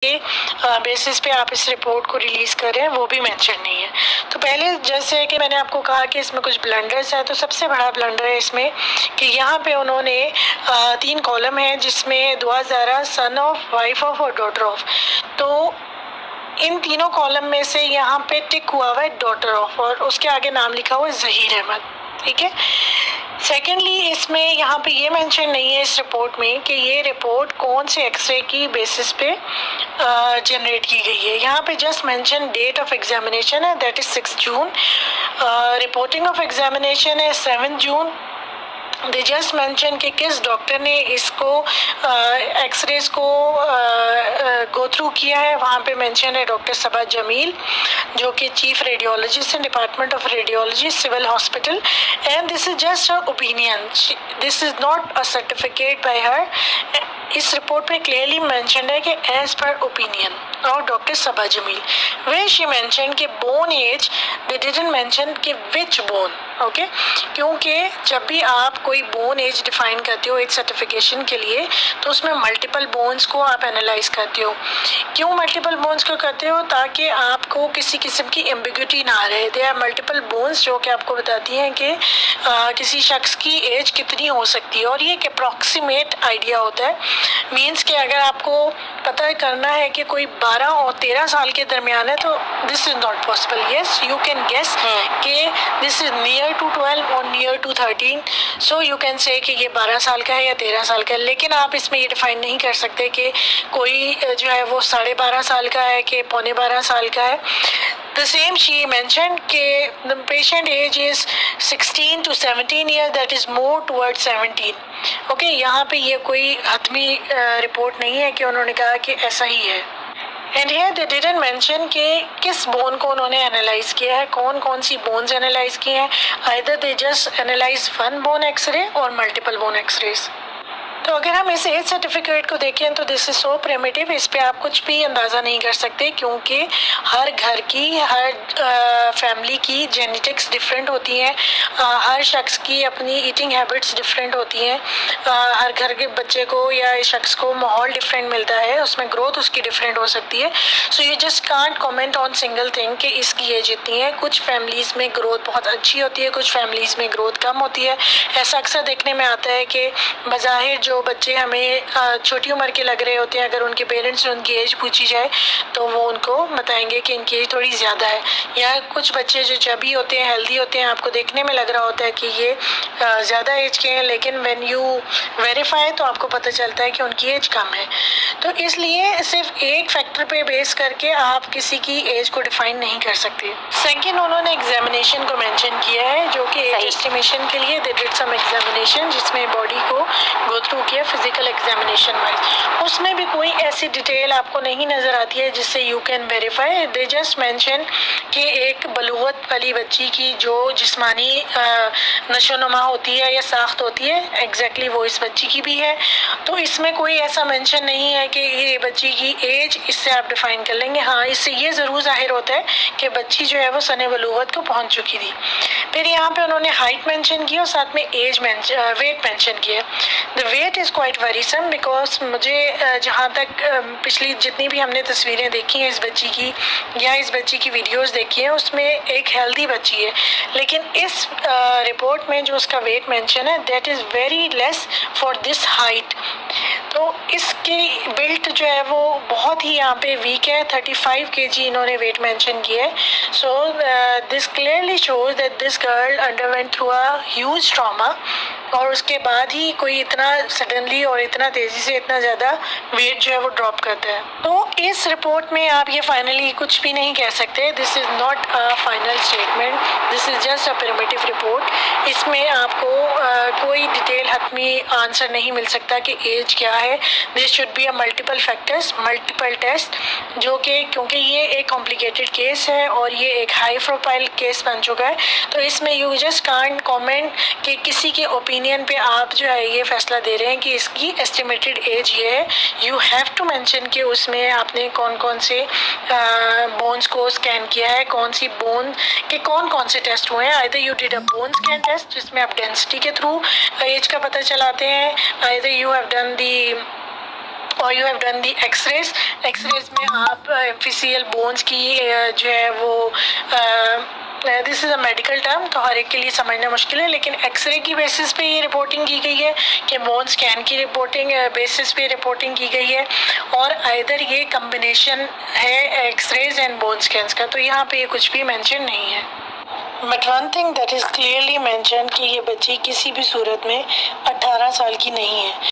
के बेसिस पे आप इस रिपोर्ट को रिलीज़ कर रहे हैं वो भी मेंशन नहीं है। तो पहले जैसे कि मैंने आपको कहा कि इसमें कुछ ब्लंडर्स है, तो सबसे बड़ा ब्लंडर है इसमें कि यहाँ पे उन्होंने 3 कॉलम है जिसमें दुआ ज़ारा सन ऑफ, वाइफ ऑफ और डॉटर ऑफ, तो इन तीनों कॉलम में से यहाँ पे टिक हुआ हुआ है डॉटर ऑफ और उसके आगे नाम लिखा हुआ है ज़हीर अहमद। ठीक है। सेकेंडली इसमें यहाँ पे ये मेंशन नहीं है इस रिपोर्ट में कि ये रिपोर्ट कौन से एक्सरे की बेसिस पे जनरेट की गई है। यहाँ पे just mention date of examination है, that is 6 June. Reporting of examination है 7 जून। दे जस्ट मेंशन कि किस डॉक्टर ने इसको एक्सरेज को गो थ्रू किया है। वहाँ पे मेंशन है डॉक्टर सबा जमील जो कि चीफ रेडियोलॉजिस्ट हैं department of radiology civil hospital, and this is just her opinion, this is not a certificate by her. इस रिपोर्ट में क्लियरली मेंशन है कि एज पर ओपिनियन और डॉक्टर सबा जमील, वे शी मेंशन कि bone age, they didn't mention कि which bone. Okay, क्योंकि जब भी आप कोई बोन एज डिफाइन करते हो एज सर्टिफिकेशन के लिए तो उसमें मल्टीपल बोन्स को आप एनालाइज करते हो। क्यों मल्टीपल बोन्स को करते हो? ताकि आपको किसी किस्म की एम्बिग्यूटी ना रहे। दे आर मल्टीपल बोन्स जो कि आपको बताती हैं कि किसी शख्स की एज कितनी हो सकती है और ये एक अप्रॉक्सीमेट आइडिया होता है। मीन्स कि अगर आपको पता करना है कि कोई 12 और 13 साल के दरमियान है तो this is not possible. Yes, you can guess कि दिस इज नियर टू 12 और near to 13, so you can say कि ये 12 साल का है या 13 साल का है, लेकिन आप इसमें ये डिफाइन नहीं कर सकते कि कोई जो है वो 12.5 साल का है कि 12.25 साल का है। The same she mentioned कि the patient age is 16 to 17 years, that is more towards 17. Okay, यहाँ पे ये कोई हतमी रिपोर्ट नहीं है कि उन्होंने कहा कि ऐसा ही है। And here they didn't mention कि किस बोन को उन्होंने एनालाइज किया है, कौन कौन सी बोन्स एनालाइज की हैं। Either they just analyse one bone x ray और मल्टीपल बोन एक्सरेज। तो अगर हम इस एज सर्टिफिकेट को देखें तो दिस इज सो प्रिमिटिव, इस पे आप कुछ भी अंदाज़ा नहीं कर सकते क्योंकि हर घर की, हर फैमिली की जेनेटिक्स डिफरेंट होती हैं, हर शख्स की अपनी ईटिंग हैबिट्स डिफरेंट होती हैं, हर घर के बच्चे को या शख्स को माहौल डिफरेंट मिलता है, उसमें ग्रोथ उसकी डिफरेंट हो सकती है। So you just can't comment on single thing कि इसकी एज इतनी है। कुछ फैमिलीज़ में ग्रोथ बहुत अच्छी होती है, कुछ फैमिलीज़ में ग्रोथ कम होती है। ऐसा अक्सर देखने में आता है कि बज़ाहिर जो बच्चे हमें छोटी उम्र के लग रहे होते हैं, अगर उनके पेरेंट्स से उनकी एज पूछी जाए तो वो उनको बताएंगे कि इनकी एज थोड़ी ज़्यादा है। या कुछ बच्चे जो चबी होते हैं, हेल्दी होते हैं, आपको देखने में लग रहा होता है कि ये ज़्यादा एज के हैं, लेकिन व्हेन यू वेरीफाई तो आपको पता चलता है कि उनकी एज कम है। तो इसलिए सिर्फ एक फैक्टर पे बेस करके आप किसी की एज को डिफाइन नहीं कर सकते। सेकेंड, उन्होंने एग्जामिनेशन को मेंशन किया है जो कि एज एस्टिमेशन के लिए दे डिड सम एग्जामिनेशन जिसमें बॉडी को गो थ्रू किया फिजिकल एग्जामिनेशन वाइज। उसमें भी कोई ऐसी डिटेल आपको नहीं नज़र आती है जिससे you can verify. They just mention कि एक बलूगत वाली बच्ची की जो जिस्मानी नशोनुमा होती है या साख्त होती है, एग्जैक्टली वो इस बच्ची की भी है। तो इसमें कोई ऐसा मेंशन नहीं है कि ये बच्ची की एज इससे आप डिफाइन कर लेंगे। हाँ, इससे ये ज़रूर जाहिर होता है कि बच्ची जो है वो सने बलूगत को पहुँच चुकी थी। फिर यहाँ पे उन्होंने हाइट मेंशन की और साथ में एज वेट मेंशन किया। The weight is quite worrisome because मुझे जहाँ तक पिछली जितनी भी हमने तस्वीरें देखी हैं इस बच्ची की या इस बच्ची की वीडियोस देखी हैं उसमें एक हेल्दी बच्ची है, लेकिन इस रिपोर्ट में जो उसका वेट मेंशन है that is very less for this height. तो इसकी बिल्ट जो है वो बहुत ही यहाँ पे वीक है। 35 kg इन्होंने वेट मेंशन किया है। So this clearly shows that this girl underwent through a huge trauma और उसके बाद ही कोई इतना सडनली और इतना तेज़ी से इतना ज़्यादा वेट जो है वो ड्रॉप करता है। तो इस रिपोर्ट में आप ये फाइनली कुछ भी नहीं कह सकते। This is not a final statement, this is just a primitive report. इसमें आपको कोई डिटेल हतमी आंसर नहीं मिल सकता कि एज क्या है। This should be a multiple factors, multiple test, जो कि क्योंकि ये एक कॉम्प्लिकेटेड केस है और ये एक हाई प्रोफाइल केस बन चुका है, तो इसमें यू जस्ट कांट कमेंट कि किसी के ओपिनियन पे आप जो है ये फैसला दे रहे हैं कि इसकी एस्टिमेटेड एज ये है। यू हैव टू मेंशन कि उसमें आपने कौन कौन से बोन्स को स्कैन किया है, कौन सी बोन के कौन कौन से टेस्ट हुए हैं। Either you did a bone scan test जिसमें आप डेंसिटी के थ्रू एज का पता चलाते हैं, either you have done the और you have done the x-rays. X-rays में आप एम्फिसियल बोन्स की जो है वो this is a medical term, तो हर एक के लिए समझना मुश्किल है, लेकिन एक्सरे की बेसिस पे ये रिपोर्टिंग की गई है कि बोन स्कैन की रिपोर्टिंग बेसिस पे रिपोर्टिंग की गई है, और आइदर ये कम्बिनेशन है एक्सरेज एंड बोन स्कैन्स का, तो यहाँ पे ये कुछ भी मेंशन नहीं है। But one thing that is clearly mention कि ये बच्ची किसी भी सूरत में 18 साल की नहीं है।